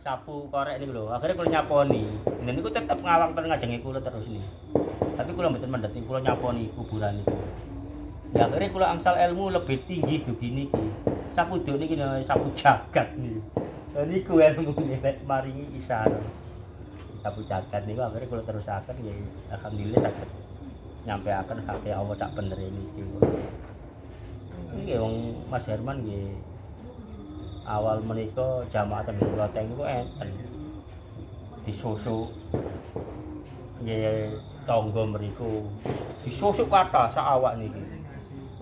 sapu korek niku lho. Akhire kula nyaponi. Dan niku tetep ngawang ten ngajengi kula terus nih. Tapi kula mboten mendhet kula nyaponi kuburan niku. Ya akhirnya kula angsal ilmu lebih tinggi begini iki. Sapu duk niki sapu jagat niku. Lha niku ilmu nek maringi isyarat. Sapu jagat niku akhirnya kula terusaken ya alhamdulillah saged nyampeaken hak Allah sak benere niki. Nggih wong Mas Herman nggih awal menika jamaah ten Loteng niku enten disusuk nggih tangga mriku disusuk kathah sak awak niki.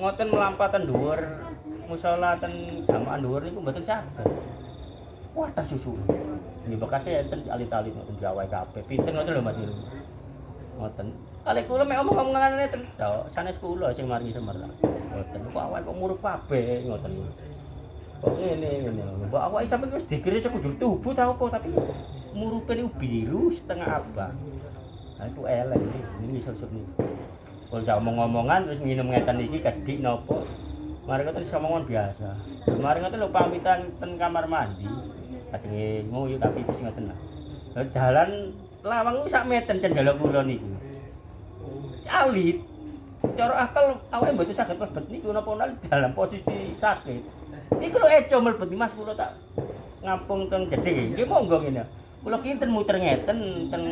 Ngoten mlampaten dhuwur musala ten jamaah dhuwur niku mboten saged. Wadah susu. Nggih bekase enten alit-alit ngoten diawahi kabeh. Pinten ngoten lho Mas Niru. Ngoten. Kalih kula mek omong-omongane tok, sanes kula sing maringi semerah. Ngoten kok awake kok murup kabeh ngoten. Kok ngene. Mbok awake sampeyan wis dikira sekujur tubuh ta apa tapi murupe niku biru setengah abang. Nah itu elek ini susuk niku. Kalau jak omong-omongan terus nginum ngeten iki kedik napa. Mari ngoten iso omongan biasa. Mari ngoten lho pamitan ten kamar mandi. Ajenge nguyu tapi wis ngoten lah. Dalan lawang sak meten cendela kula niku. Alit. Cara akal awake mboten saged mlebet niku napa dalam posisi sakit. Niku lho eco mlebet Mas kula tak ngampung teng jedhe. Nggih monggo ngene. Kula kinten muter ngeten ten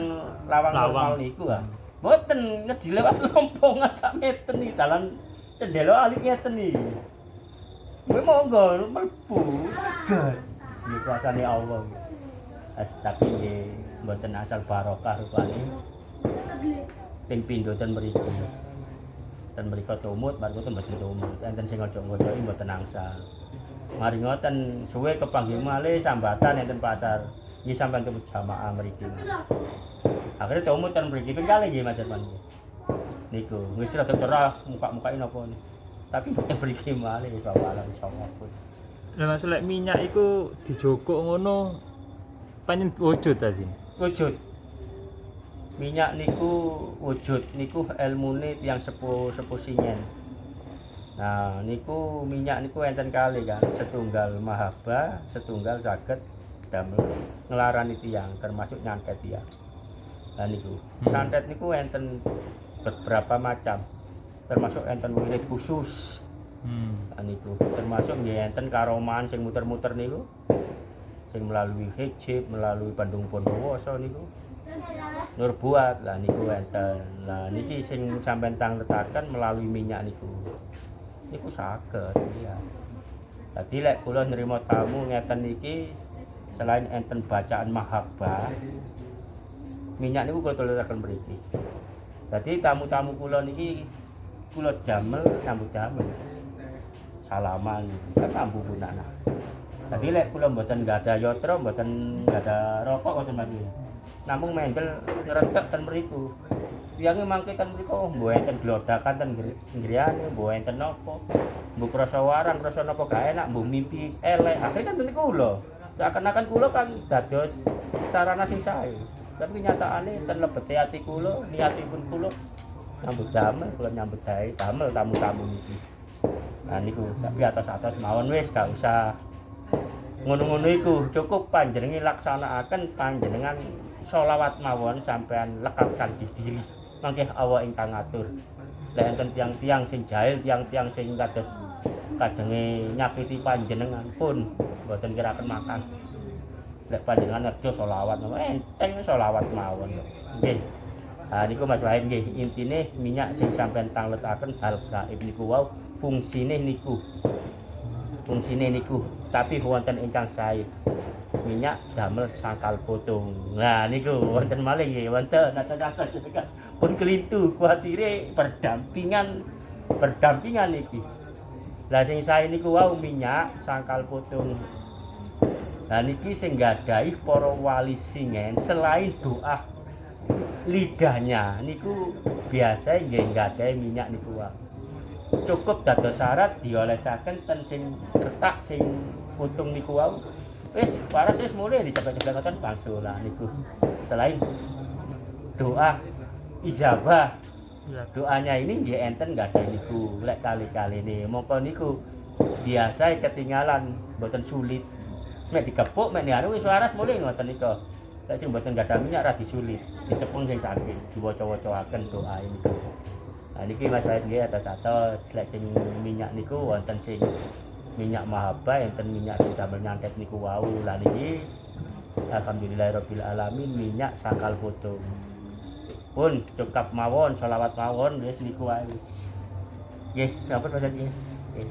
lawang normal niku ah. Mboten ngedilewat lompongan sak meten iki dalan cendela alit ngeten iki. Nggih monggo mlebu saged. Nggih kuasane Allah. Tapi nggih mboten asal barokah rupane. Ping pindho ten mriku. Ten mriku tumut, bar mboten tumut. Enten sing aja-aja mboten angsal. Mari ngoten suwe kepanggih malih sambatan enten pasar. Nggih sampeyan temu jamaah mriki. Akhire tumut ten mriki ping kalih nggih Mas Herman. Niku wis rada cerah muka-mukake napa niku. Tapi mboten mriki malih wis awalan sawapun. Lah Mas lek minyak iku dijogok ngono panjen wujud tadi. Wujud. Minyak niku wujud niku ilmune tiyang sepuh sinyen. Nah, niku minyak niku enten kali kan, setunggal mahaba, setunggal saged damel nglarani tiyang termasuk nyantet tiyang. Lah niku, santet niku enten beberapa macam. Termasuk enten wirid khusus. Lah niku, termasuk nggih enten karoman sing muter-muter niku. Sing melalui hijab, melalui Bandung Bondowoso niku. Nur buat lah niku enten. Lah niki sing sampeyan tangletaken melalui minyak niku. Niku saged ya. Dadi lek kula nrimo tamu ngeten iki selain enten bacaan mahabbah minyak niku kula tuluraken mriki. Dadi tamu-tamu kula niki kula damel nyambut damel. Salaman ketambu punana. Dadi lek kula mboten ada yatra, mboten ada rokok ngoten mawon. Namung mendel nyerentek ten mriku. Tiyange mangke ten mriku mbuh enten glodakan ten griyane, mbuh enten napa. Mbuh krasa warang, krasa napa gak enak, mbuh mimpi elek. Akhire kan niku kula. Seakan-akan kula kan dados sarana sing sae. Tapi kenyataane ten lebete ati kula, niatipun kula nyambut damel, kula nyambut gawe damel tamu-tamu niki. Nah niku tapi atas-atas mawon wis gak usah ngono-ngono iku, cukup panjenengan laksanakaken panjenengan sholawat mawon sampean lekapkan diri. Mangke Allah ingkang ngatur. Lek enten tiang-tiang sing jahil, tiang-tiang sing kados kajenge nyakiti panjenengan pun mboten kiraken makan. Lek panjenengan nedha sholawat mawon enteng sholawat mawon. Nggih. Ah niku Mas Wahid nggih, intine minyak sing sampean tangletaken hal gaib niku wau fungsine niku. Fungsine niku, tapi wonten ingkang sae. Minyak damel sangkal potong. Nah niku wonten malih nggih, wonten nata-nata pun kelintu kuatire berdampingan iki. Lah sing sae niku wau minyak sangkal potong. Lah niki sing nggadahi para wali singen selain doa lidahnya niku biasa nggih nggadahi minyak niku wau. Cukup dados syarat diolesaken ten sing retak sing potong niku wau. Wis paras wis mulai diceblek-ceblekaken bangsul lah niku. Selain doa ijabah. Doanya ini nggih enten nggak ada niku. Lek kali-kali ini mongko niku biasa ketinggalan mboten sulit. mek dikepuk mek anu wis waras mulih ngoten nika. Lek sing mboten gadah minyak ra disulit, dicepeng sing sakit, diwaca-wacaken doa niku. Nah niki Mas Wahid nggih atas-atos lek sing minyak niku wonten sing minyak mahaba, enten minyak sing damel nyantet niku wau. Lah niki alhamdulillahirabbil alamin minyak sakal foto. Pun cukup mawon, selawat mawon wis niku wae. Nggih, napa Mas Wahid nggih.